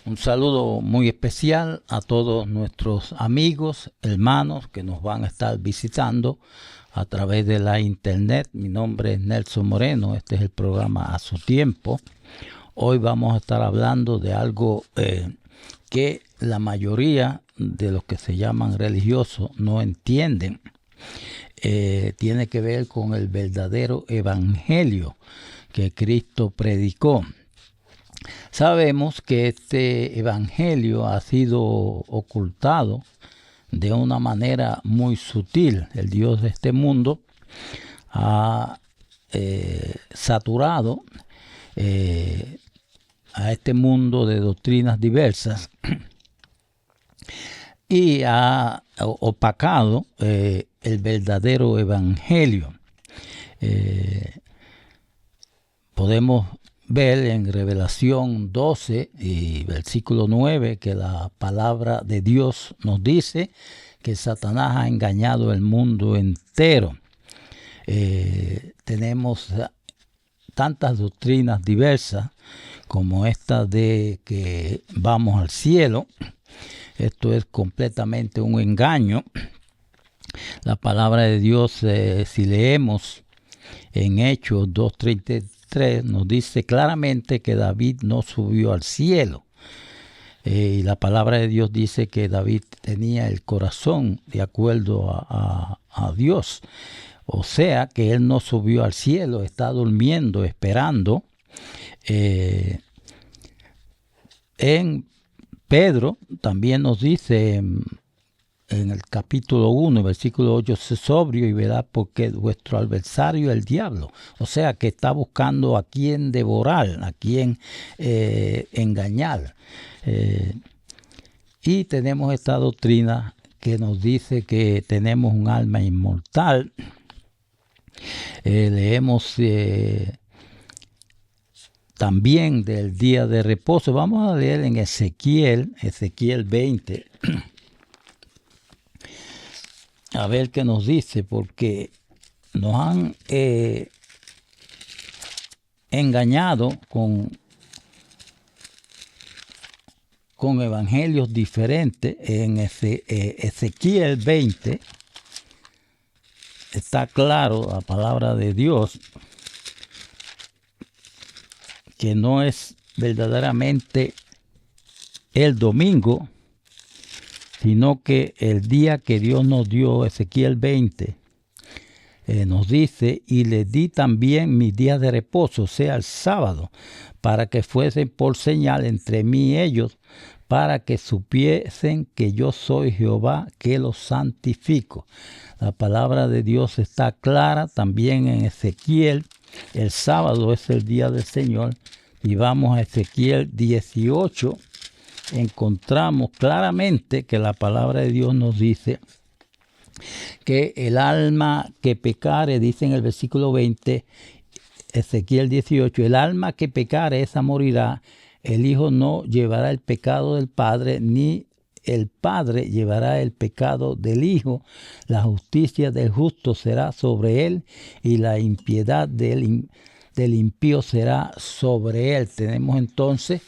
Un saludo muy especial a todos nuestros amigos, hermanos que nos van a estar visitando a través de la internet. Mi nombre es Nelson Moreno, este es el programa A Su Tiempo. Hoy vamos a estar hablando de algo que la mayoría de los que se llaman religiosos no entienden. Tiene que ver con el verdadero evangelio que Cristo predicó. Sabemos que este evangelio ha sido ocultado de una manera muy sutil. El Dios de este mundo ha saturado a este mundo de doctrinas diversas y ha opacado el verdadero evangelio. Podemos ver en Revelación 12 y versículo 9 que la palabra de Dios nos dice que Satanás ha engañado el mundo entero. Tenemos tantas doctrinas diversas como esta de que vamos al cielo. Esto es completamente un engaño. La palabra de Dios, si leemos en Hechos 2:33, nos dice claramente que David no subió al cielo. Y la palabra de Dios dice que David tenía el corazón de acuerdo a Dios. O sea que él no subió al cielo, está durmiendo, esperando. En Pedro también nos dice en el capítulo 1, versículo 8, sé sobrio y verá porque vuestro adversario es el diablo. O sea que está buscando a quien devorar, a quien engañar. Y tenemos esta doctrina que nos dice que tenemos un alma inmortal. Leemos también del día de reposo. Vamos a leer en Ezequiel 20. A ver qué nos dice, porque nos han engañado con evangelios diferentes. En Ezequiel 20 está claro la palabra de Dios que no es verdaderamente el domingo, sino que el día que Dios nos dio. Ezequiel 20 nos dice, y les di también mis días de reposo, o sea, el sábado, para que fuesen por señal entre mí y ellos, para que supiesen que yo soy Jehová, que los santifico. La palabra de Dios está clara también en Ezequiel. El sábado es el día del Señor. Y vamos a Ezequiel 18. Encontramos claramente que la palabra de Dios nos dice que el alma que pecare, dice en el versículo 20, Ezequiel 18, el alma que pecare, esa morirá. El Hijo no llevará el pecado del Padre, ni el Padre llevará el pecado del Hijo. La justicia del justo será sobre él, y la impiedad del impío será sobre él. Tenemos entonces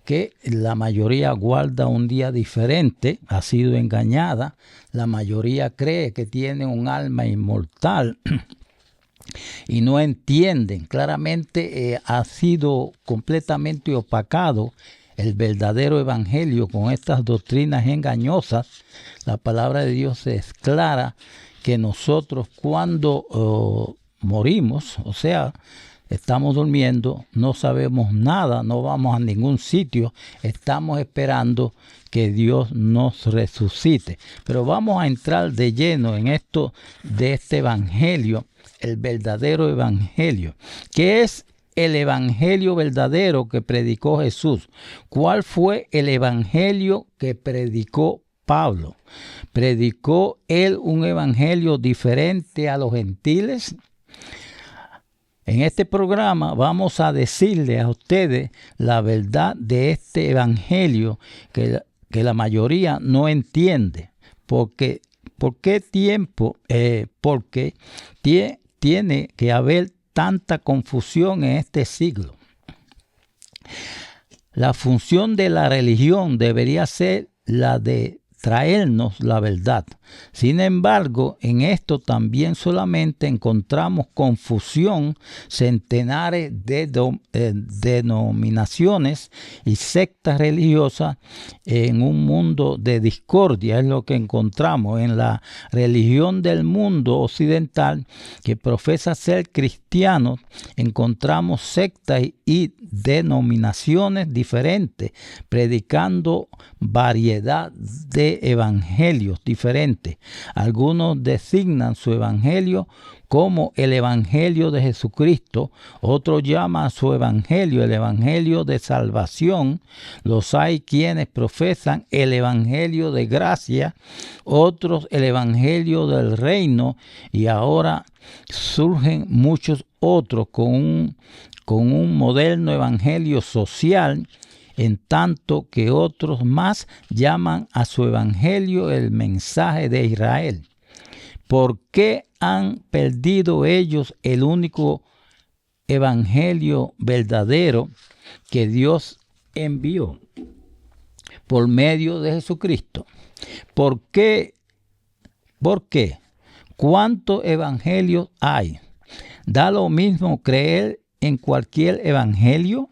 que la mayoría guarda un día diferente, ha sido engañada. La mayoría cree que tiene un alma inmortal y no entienden. Claramente ha sido completamente opacado el verdadero evangelio con estas doctrinas engañosas. La palabra de Dios es clara que nosotros cuando morimos, o sea, estamos durmiendo, no sabemos nada, no vamos a ningún sitio, estamos esperando que Dios nos resucite. Pero vamos a entrar de lleno en esto de este evangelio, el verdadero evangelio. ¿Qué es el evangelio verdadero que predicó Jesús? ¿Cuál fue el evangelio que predicó Pablo? ¿Predicó él un evangelio diferente a los gentiles? En este programa vamos a decirle a ustedes la verdad de este evangelio que la mayoría no entiende. ¿Por qué tiempo? Porque tiene que haber tanta confusión en este siglo. La función de la religión debería ser la de traernos la verdad. Sin embargo, en esto también solamente encontramos confusión, centenares de denominaciones y sectas religiosas en un mundo de discordia. Es lo que encontramos en la religión del mundo occidental que profesa ser cristiano. Encontramos sectas y denominaciones diferentes predicando variedad de evangelios diferentes. Algunos designan su evangelio como el evangelio de Jesucristo, otros llaman a su evangelio el evangelio de salvación. Los hay quienes profesan el evangelio de gracia, otros el evangelio del reino, y ahora surgen muchos otros con un moderno evangelio social, en tanto que otros más llaman a su evangelio el mensaje de Israel. ¿Por qué han perdido ellos el único evangelio verdadero que Dios envió por medio de Jesucristo? ¿Por qué? ¿Cuántos evangelios hay? ¿Da lo mismo creer en cualquier evangelio?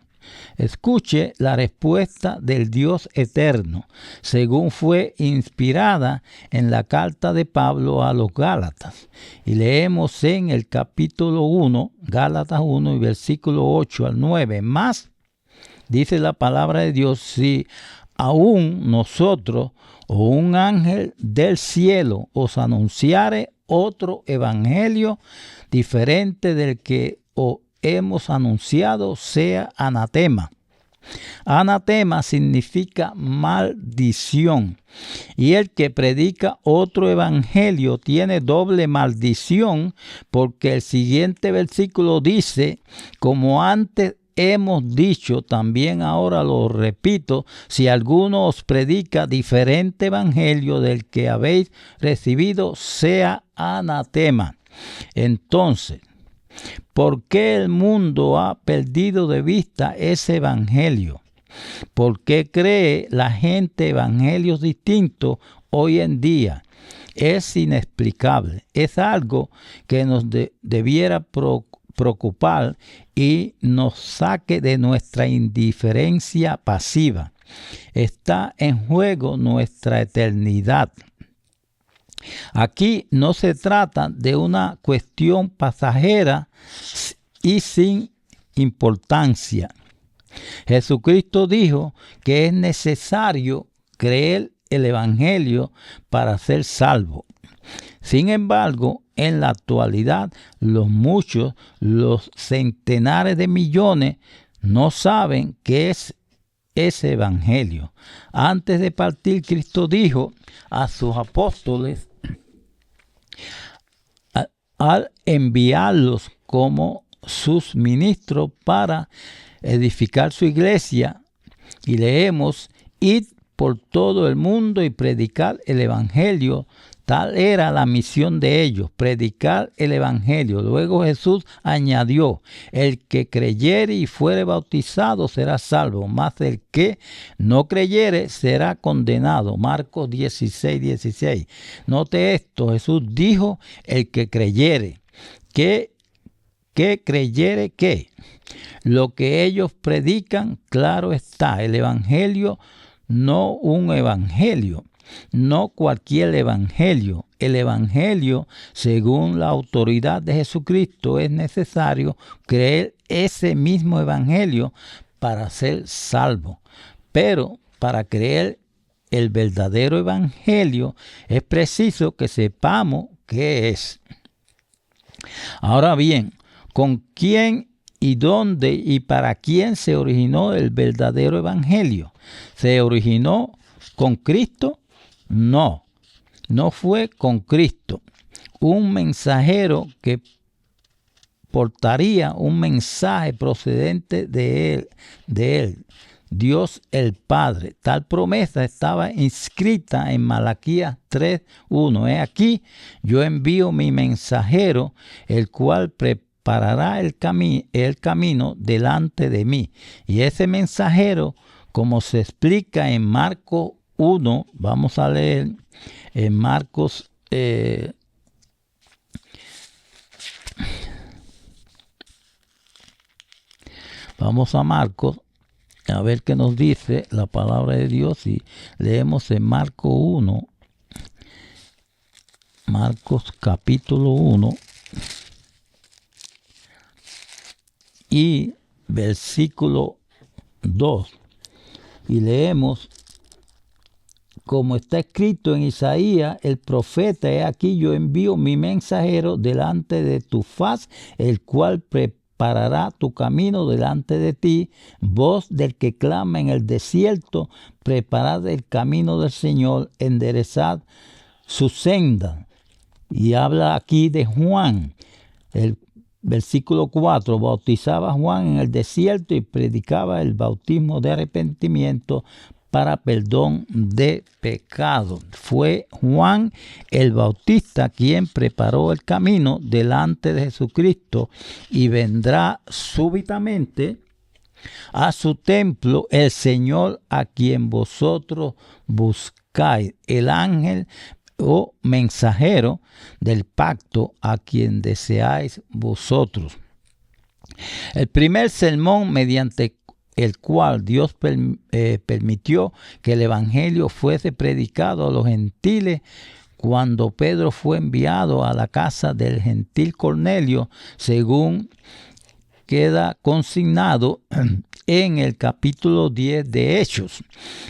Escuche la respuesta del Dios eterno, según fue inspirada en la carta de Pablo a los Gálatas. Y leemos en el capítulo 1, Gálatas 1, y versículo 8 al 9. Más, dice la palabra de Dios, si aún nosotros o un ángel del cielo os anunciare otro evangelio diferente del que os hemos anunciado, sea anatema. Anatema significa maldición, y el que predica otro evangelio tiene doble maldición, porque el siguiente versículo dice: como antes hemos dicho, también ahora lo repito, si alguno os predica diferente evangelio del que habéis recibido, sea anatema. Entonces, ¿por qué el mundo ha perdido de vista ese evangelio? ¿Por qué cree la gente evangelios distintos hoy en día? Es inexplicable. Es algo que nos debiera preocupar y nos saque de nuestra indiferencia pasiva. Está en juego nuestra eternidad. Aquí no se trata de una cuestión pasajera y sin importancia. Jesucristo dijo que es necesario creer el evangelio para ser salvo. Sin embargo, en la actualidad, los centenares de millones no saben qué es ese evangelio. Antes de partir, Cristo dijo a sus apóstoles, al enviarlos como sus ministros para edificar su iglesia, y leemos: id por todo el mundo y predicar el evangelio. Tal era la misión de ellos, predicar el evangelio. Luego Jesús añadió: el que creyere y fuere bautizado será salvo, mas el que no creyere será condenado. Marcos 16:16. Note esto: Jesús dijo el que creyere. ¿Qué creyere qué? Lo que ellos predican, claro está, el evangelio, no un evangelio. No cualquier evangelio. El evangelio, según la autoridad de Jesucristo, es necesario creer ese mismo evangelio para ser salvo. Pero para creer el verdadero evangelio es preciso que sepamos qué es. Ahora bien, ¿con quién y dónde y para quién se originó el verdadero evangelio? ¿Se originó con Cristo? No fue con Cristo. Un mensajero que portaría un mensaje procedente de él, Dios el Padre. Tal promesa estaba inscrita en Malaquías 3:1. He aquí, yo envío mi mensajero, el cual preparará el camino delante de mí. Y ese mensajero como se explica en Marcos 1, vamos a leer en Marcos vamos a Marcos, a ver qué nos dice la palabra de Dios, y leemos en Marcos 1, Marcos capítulo 1 y versículo 2, y leemos: como está escrito en Isaías el profeta, he aquí yo envío mi mensajero delante de tu faz, el cual preparará tu camino delante de ti. Voz del que clama en el desierto, preparad el camino del Señor, enderezad su senda. Y habla aquí de Juan. El versículo 4, bautizaba Juan en el desierto y predicaba el bautismo de arrepentimiento para perdón de pecado. Fue Juan el Bautista quien preparó el camino delante de Jesucristo, y vendrá súbitamente a su templo el Señor a quien vosotros buscáis, el ángel o mensajero del pacto a quien deseáis vosotros. El primer sermón mediante el cual Dios permitió que el evangelio fuese predicado a los gentiles, cuando Pedro fue enviado a la casa del gentil Cornelio, según queda consignado en el capítulo 10 de Hechos,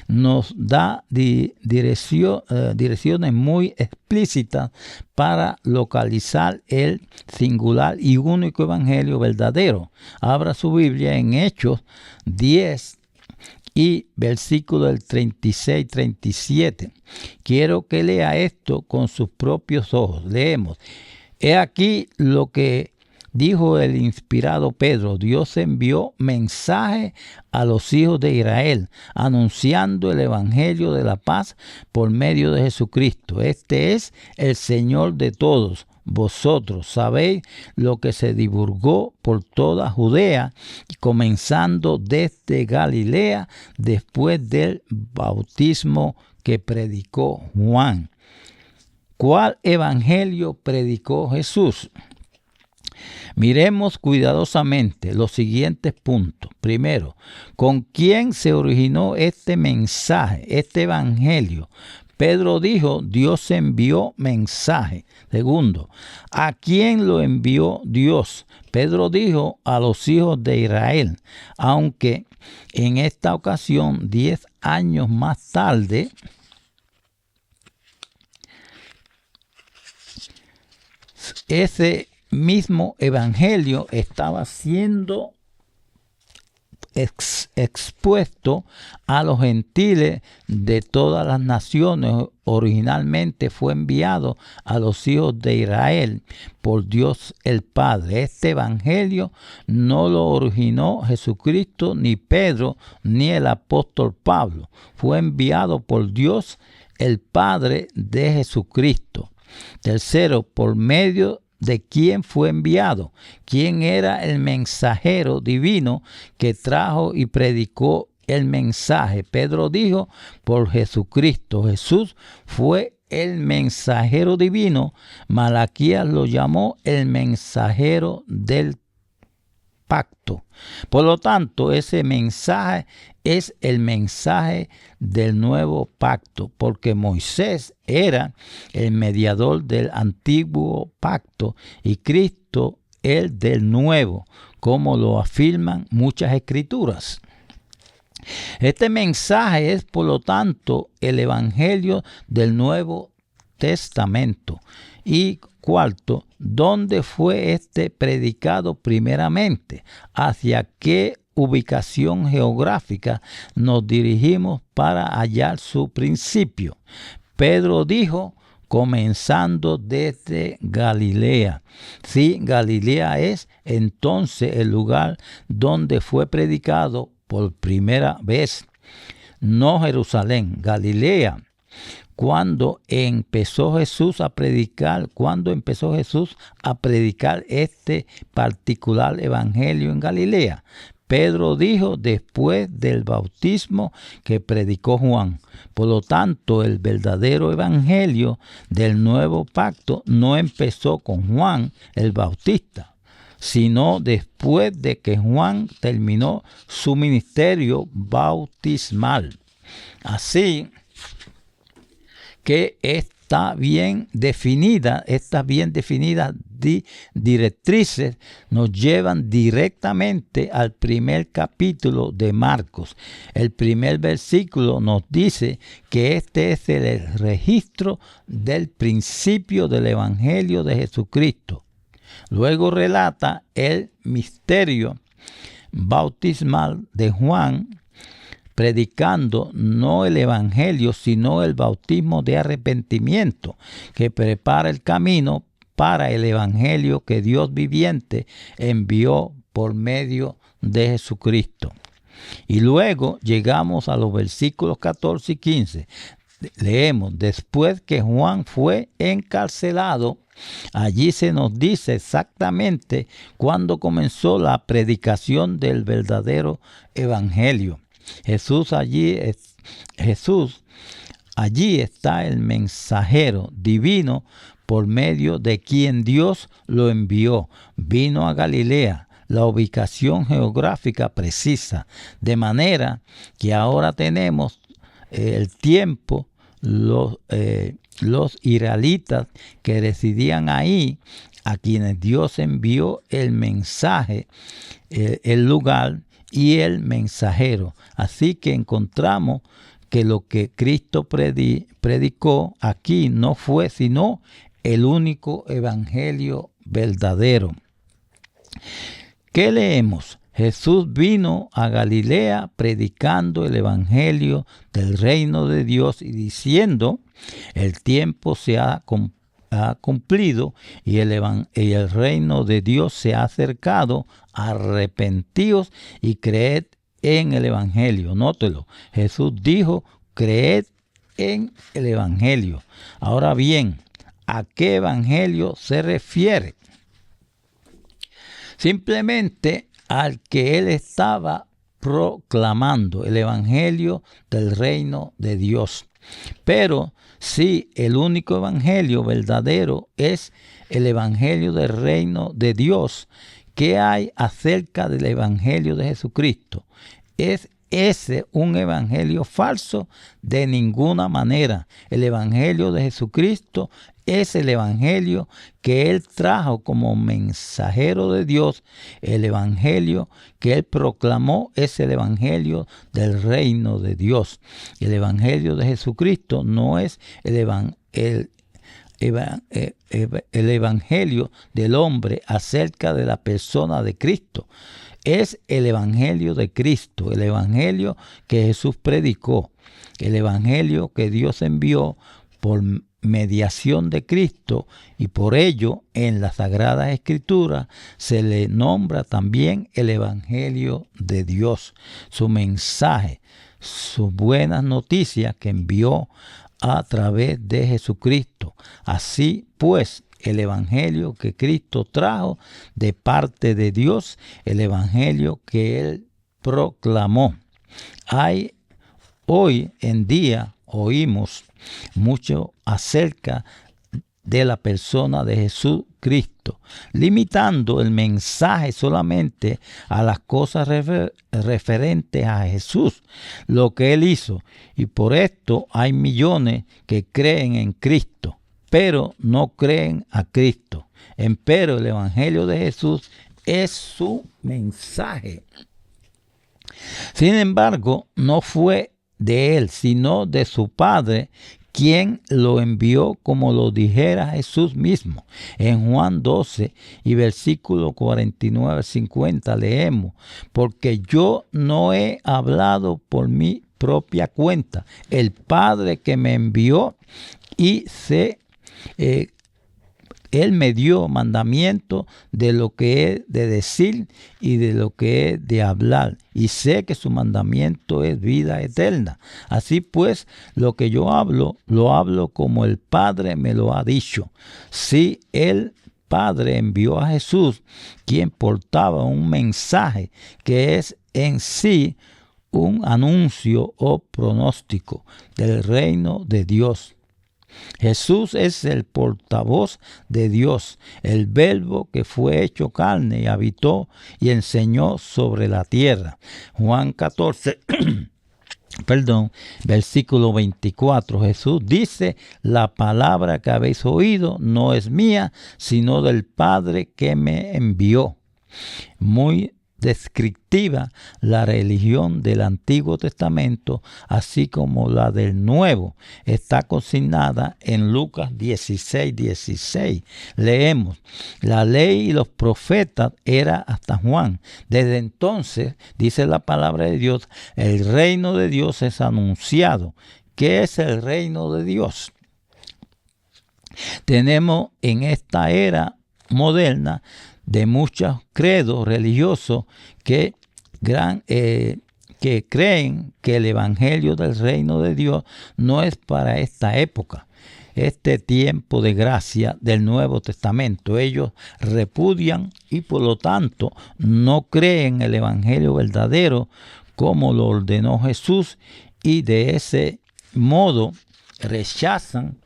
nos da direcciones muy explícitas para localizar el singular y único evangelio verdadero. Abra su Biblia en Hechos 10 y versículo del 36-37. Quiero que lea esto con sus propios ojos. Leemos: he aquí lo que dijo el inspirado Pedro: Dios envió mensaje a los hijos de Israel, anunciando el evangelio de la paz por medio de Jesucristo. Este es el Señor de todos. Vosotros sabéis lo que se divulgó por toda Judea, comenzando desde Galilea, después del bautismo que predicó Juan. ¿Cuál evangelio predicó Jesús? Miremos cuidadosamente los siguientes puntos. Primero, ¿con quién se originó este mensaje, este evangelio? Pedro dijo: Dios envió mensaje. Segundo, ¿a quién lo envió Dios? Pedro dijo: a los hijos de Israel, aunque en esta ocasión 10 años más tarde ese mismo evangelio estaba siendo expuesto a los gentiles de todas las naciones. Originalmente fue enviado a los hijos de Israel por Dios el Padre. Este evangelio no lo originó Jesucristo, ni Pedro, ni el apóstol Pablo. Fue enviado por Dios el Padre de Jesucristo. Tercero, por medio de quién fue enviado, quién era el mensajero divino que trajo y predicó el mensaje. Pedro dijo: por Jesucristo. Jesús fue el mensajero divino. Malaquías lo llamó el mensajero del pacto. Por lo tanto, ese mensaje es el mensaje del nuevo pacto, porque Moisés era el mediador del antiguo pacto y Cristo el del nuevo, como lo afirman muchas escrituras. Este mensaje es, por lo tanto, el evangelio del Nuevo Testamento. Y cuarto, ¿dónde fue este predicado primeramente? ¿Hacia qué ubicación geográfica nos dirigimos para hallar su principio? Pedro dijo: comenzando desde Galilea. Sí, Galilea es entonces el lugar donde fue predicado por primera vez. No Jerusalén, Galilea. Cuando empezó Jesús a predicar este particular evangelio en Galilea? Pedro dijo después del bautismo que predicó Juan. Por lo tanto, el verdadero evangelio del nuevo pacto no empezó con Juan el Bautista, sino después de que Juan terminó su ministerio bautismal. Así que estas bien definidas directrices nos llevan directamente al primer capítulo de Marcos. El primer versículo nos dice que este es el registro del principio del Evangelio de Jesucristo. Luego relata el misterio bautismal de Juan, predicando no el evangelio, sino el bautismo de arrepentimiento, que prepara el camino para el evangelio que Dios viviente envió por medio de Jesucristo. Y luego llegamos a los versículos 14 y 15. Leemos: después que Juan fue encarcelado, allí se nos dice exactamente cuándo comenzó la predicación del verdadero evangelio. Allí está el mensajero divino por medio de quien Dios lo envió. Vino a Galilea, la ubicación geográfica precisa, de manera que ahora tenemos el tiempo, los israelitas que residían ahí, a quienes Dios envió el mensaje, el lugar y el mensajero. Así que encontramos que lo que Cristo predicó aquí no fue sino el único evangelio verdadero. ¿Qué leemos? Jesús vino a Galilea predicando el evangelio del reino de Dios y diciendo: el tiempo se ha cumplido y el reino de Dios se ha acercado. Arrepentíos y creed en el evangelio. Nótelo, Jesús dijo: creed en el evangelio. Ahora bien, ¿a qué evangelio se refiere? Simplemente al que él estaba proclamando, el evangelio del reino de Dios. Pero si el único evangelio verdadero es el evangelio del reino de Dios, ¿qué hay acerca del evangelio de Jesucristo? ¿Es ese un evangelio falso? De ninguna manera. El evangelio de Jesucristo es el evangelio que Él trajo como mensajero de Dios. El evangelio que Él proclamó es el evangelio del reino de Dios. El evangelio de Jesucristo no es el evangelio del hombre acerca de la persona de Cristo. Es el evangelio de Cristo, el evangelio que Jesús predicó, el evangelio que Dios envió por mediación de Cristo, y por ello en la Sagrada Escritura se le nombra también el evangelio de Dios, su mensaje, sus buenas noticias que envió a través de Jesucristo. Así pues, el evangelio que Cristo trajo de parte de Dios, el evangelio que Él proclamó. Hoy en día oímos mucho acerca de la persona de Jesucristo, limitando el mensaje solamente a las cosas referentes a Jesús, lo que Él hizo. Y por esto hay millones que creen en Cristo, pero no creen a Cristo. Empero el evangelio de Jesús es su mensaje. Sin embargo, no fue de Él, sino de su Padre, quien lo envió, como lo dijera Jesús mismo. En Juan 12 y versículo 49-50 leemos: porque yo no he hablado por mi propia cuenta. El Padre que me envió Él me dio mandamiento de lo que he de decir y de lo que he de hablar. Y sé que su mandamiento es vida eterna. Así pues, lo que yo hablo, lo hablo como el Padre me lo ha dicho. Si el Padre envió a Jesús, quien portaba un mensaje que es en sí un anuncio o pronóstico del reino de Dios. Jesús es el portavoz de Dios, el Verbo que fue hecho carne y habitó y enseñó sobre la tierra. Juan 14, versículo 24. Jesús dice: la palabra que habéis oído no es mía, sino del Padre que me envió. Muy descriptiva la religión del Antiguo Testamento, así como la del Nuevo, está consignada en Lucas 16:16. Leemos: la ley y los profetas era hasta Juan. Desde entonces, dice la palabra de Dios, el reino de Dios es anunciado. ¿Qué es el reino de Dios? Tenemos en esta era moderna de muchos credos religiosos que creen que el evangelio del reino de Dios no es para esta época, este tiempo de gracia del Nuevo Testamento. Ellos repudian y por lo tanto no creen el evangelio verdadero como lo ordenó Jesús, y de ese modo rechazan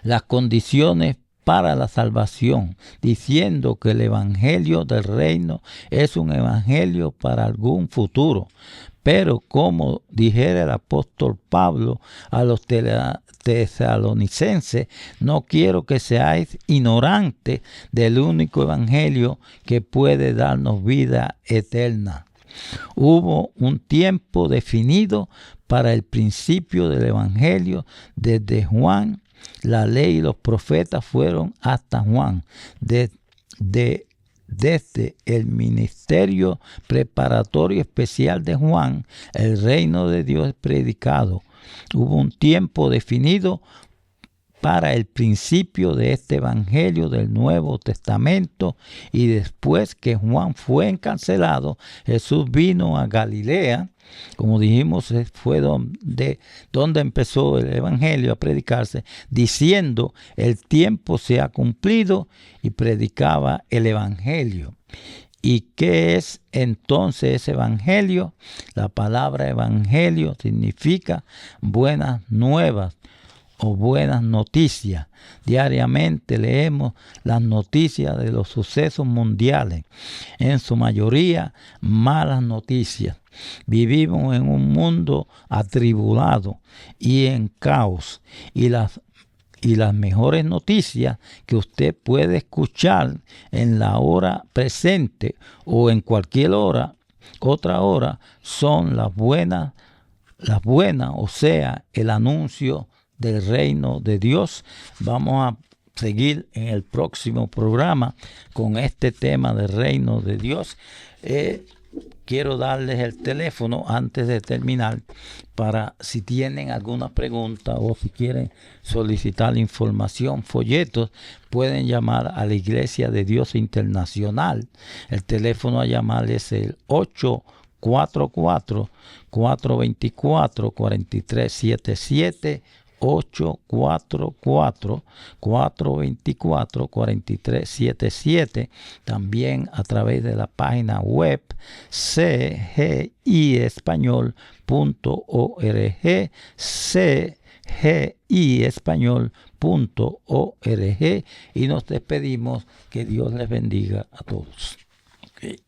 las condiciones para la salvación, diciendo que el evangelio del reino es un evangelio para algún futuro. Pero como dijera el apóstol Pablo a los tesalonicenses: no quiero que seáis ignorantes del único evangelio que puede darnos vida eterna. Hubo un tiempo definido para el principio del evangelio desde Juan. La ley y los profetas fueron hasta Juan. Desde el ministerio preparatorio especial de Juan, el reino de Dios es predicado. Hubo un tiempo definido para el principio de este evangelio del Nuevo Testamento, y después que Juan fue encarcelado, Jesús vino a Galilea. Como dijimos, fue donde empezó el evangelio a predicarse, diciendo: el tiempo se ha cumplido, y predicaba el evangelio. ¿Y qué es entonces ese evangelio? La palabra evangelio significa buenas nuevas o buenas noticias. Diariamente leemos las noticias de los sucesos mundiales, en su mayoría malas noticias. Vivimos en un mundo atribulado y en caos, y las mejores noticias que usted puede escuchar en la hora presente o en cualquier otra hora, son las buenas, o sea, el anuncio del reino de Dios. Vamos a seguir en el próximo programa con este tema del reino de Dios. Quiero darles el teléfono antes de terminar, para si tienen alguna pregunta o si quieren solicitar información, folletos, pueden llamar a la Iglesia de Dios Internacional. El teléfono a llamar es el 844-424-4377, 844-424-4377. También a través de la página web cgiespañol.org, cgiespañol.org, y nos despedimos. Que Dios les bendiga a todos. Okay.